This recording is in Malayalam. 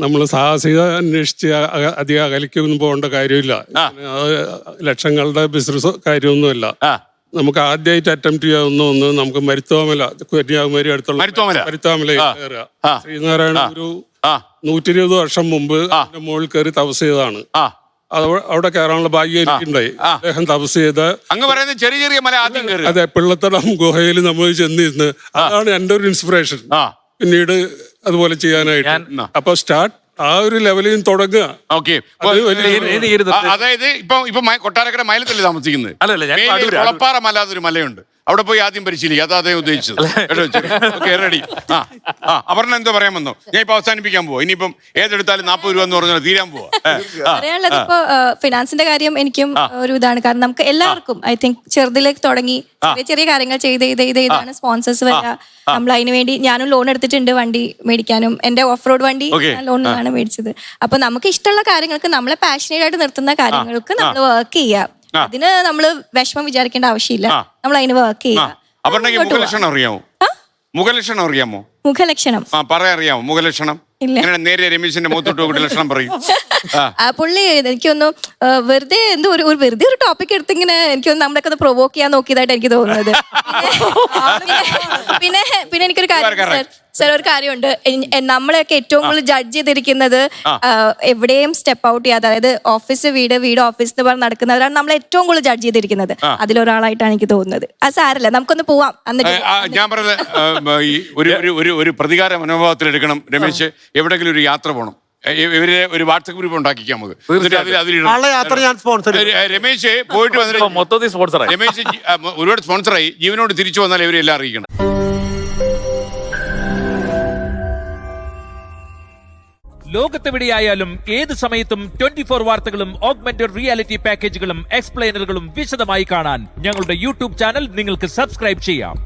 നമ്മൾ സാഹസികത അന്വേഷിച്ച് അധികം അകലിക്കൊന്നും പോകേണ്ട കാര്യമില്ല. ലക്ഷങ്ങളുടെ ബിസിനസ് കാര്യമൊന്നുമല്ല. നമുക്ക് ആദ്യമായിട്ട് അറ്റംപ്റ്റ് ചെയ്യാവുന്ന ഒന്ന് നമുക്ക് മരുത്തോമല, കന്യാകുമാരി അടുത്തുള്ള മരുത്തോമല കയറുക. ശ്രീനാരായണ ഒരു 120 വർഷം മുമ്പ് അതിന്റെ മുകളിൽ കയറി തപസ് ചെയ്തതാണ്. അവിടെ കയറാനുള്ള ഭാഗ്യം എനിക്കുണ്ടായി. അദ്ദേഹം തപസ് ചെയ്ത് ചെറിയ ചെറിയ മല ആദ്യം കയറി. അതെ, പിള്ളത്തടം ഗുഹയിൽ നമ്മൾ ചെന്നിരുന്ന് അതാണ് എന്റെ ഒരു ഇൻസ്പിറേഷൻ പിന്നീട് അതുപോലെ ചെയ്യാനായിട്ട്. അപ്പൊ സ്റ്റാർട്ട് ആ ഒരു ലെവലിൽ തുടങ്ങുക. അതായത് ഇപ്പൊ കൊട്ടാരക്കര മൈലത്തല്ലേ താമസിക്കുന്നത്, കൊളപ്പാറ മല എന്നൊരു മലയുണ്ട്. അവിടെ പോയി ആദ്യം പരിശീലിക്കുക. അതാ അദ്ദേഹം ഉദ്ദേശിച്ചത്. റെഡി. അപർണ എന്തോ പറയാൻ വന്നോ? ഞാൻ ഇപ്പൊ അവസാനിപ്പിക്കാൻ പോവാ. ഇനിയിപ്പം ഏതെടുത്താലും 40 രൂപ എന്ന് പറഞ്ഞാൽ തീരാൻ പോവാ. പറയാനുള്ളത് ഇപ്പൊ ഫിനാൻസിന്റെ കാര്യം എനിക്കും ഒരു ഇതാണ്. കാരണം നമുക്ക് എല്ലാവർക്കും ഐ തിങ്ക് ചെറുതിലേക്ക് തുടങ്ങി ചെറിയ ചെറിയ കാര്യങ്ങൾ ചെയ്താണ് സ്പോൺസേഴ്സ് വരിക. നമ്മൾ അതിന് വേണ്ടി ഞാനും ലോൺ എടുത്തിട്ടുണ്ട് വണ്ടി മേടിക്കാനും. എന്റെ ഓഫ് റോഡ് വണ്ടി ലോണിലാണ് മേടിച്ചത്. അപ്പൊ നമുക്ക് ഇഷ്ടമുള്ള കാര്യങ്ങൾക്ക്, നമ്മളെ പാഷനേറ്റ് ആയിട്ട് നിർത്തുന്ന കാര്യങ്ങൾക്ക് നമ്മൾ വർക്ക് ചെയ്യാം. അതിന് നമ്മള് വിഷമം വിചാരിക്കേണ്ട ആവശ്യമില്ല. നമ്മൾ അതിന് വർക്ക് ചെയ്യാം. മുഖലക്ഷണം അറിയാമോ? മുഖലക്ഷണം അറിയാമോ? മുഖലക്ഷണം പറയാറിയാമോ? മുഖലക്ഷണം നേരെ രമേശിന്റെ മുഖത്തോട്ട് ലക്ഷണം പറയും. പുള്ളി എനിക്കൊന്നു വെറുതെ എന്തോ വെറുതെ ഒരു ടോപ്പിക് എടുത്തിങ്ങനെ എനിക്കൊന്ന് നമ്മളൊക്കെ ഒന്ന് പ്രൊവോക്ക് ചെയ്യാൻ നോക്കിയതായിട്ട് എനിക്ക് തോന്നുന്നത്. പിന്നെ എനിക്കൊരു കാര്യം സർ, ഒരു കാര്യമുണ്ട്. നമ്മളെയൊക്കെ ഏറ്റവും കൂടുതൽ ജഡ്ജ് ചെയ്തിരിക്കുന്നത് എവിടെയും സ്റ്റെപ്പ് ഔട്ട് ചെയ്യാതെ, അതായത് ഓഫീസ് വീട് ഓഫീസ് എന്ന് പറഞ്ഞ് നടക്കുന്നവരാണ് നമ്മൾ ഏറ്റവും കൂടുതൽ ജഡ്ജ് ചെയ്തിരിക്കുന്നത്. അതിലൊരാളായിട്ടാണ് എനിക്ക് തോന്നുന്നത്. അത് സാരല്ല, നമുക്കൊന്ന് പോവാം. ഞാൻ പറഞ്ഞത് ഒരു പ്രതികാര മനോഭാവത്തിൽ എടുക്കണം രമേശ്. എവിടെങ്കിലും ഒരു യാത്ര പോകണം, ഇവരെ ഒരു വാട്സപ്പ് ഗ്രൂപ്പ് ഉണ്ടാക്കിക്കാം നമുക്ക്. രമേശ് പോയിട്ട് വന്നിട്ട് രമേശ് ഒരുപാട് സ്പോൺസറായി ജീവനോട് തിരിച്ചു വന്നാൽ ഇവരെല്ലാം അറിയിക്കണം. ലോകത്തെവിടെയായാലും ഏത് സമയത്തും 24 വാർത്തകളും ഓഗ്മെന്റഡ് റിയാലിറ്റി പാക്കേജുകളും എക്സ്പ്ലെയിനറുകളും വിശദമായി കാണാൻ ഞങ്ങളുടെ യൂട്യൂബ് ചാനൽ നിങ്ങൾക്ക് സബ്സ്ക്രൈബ് ചെയ്യാം.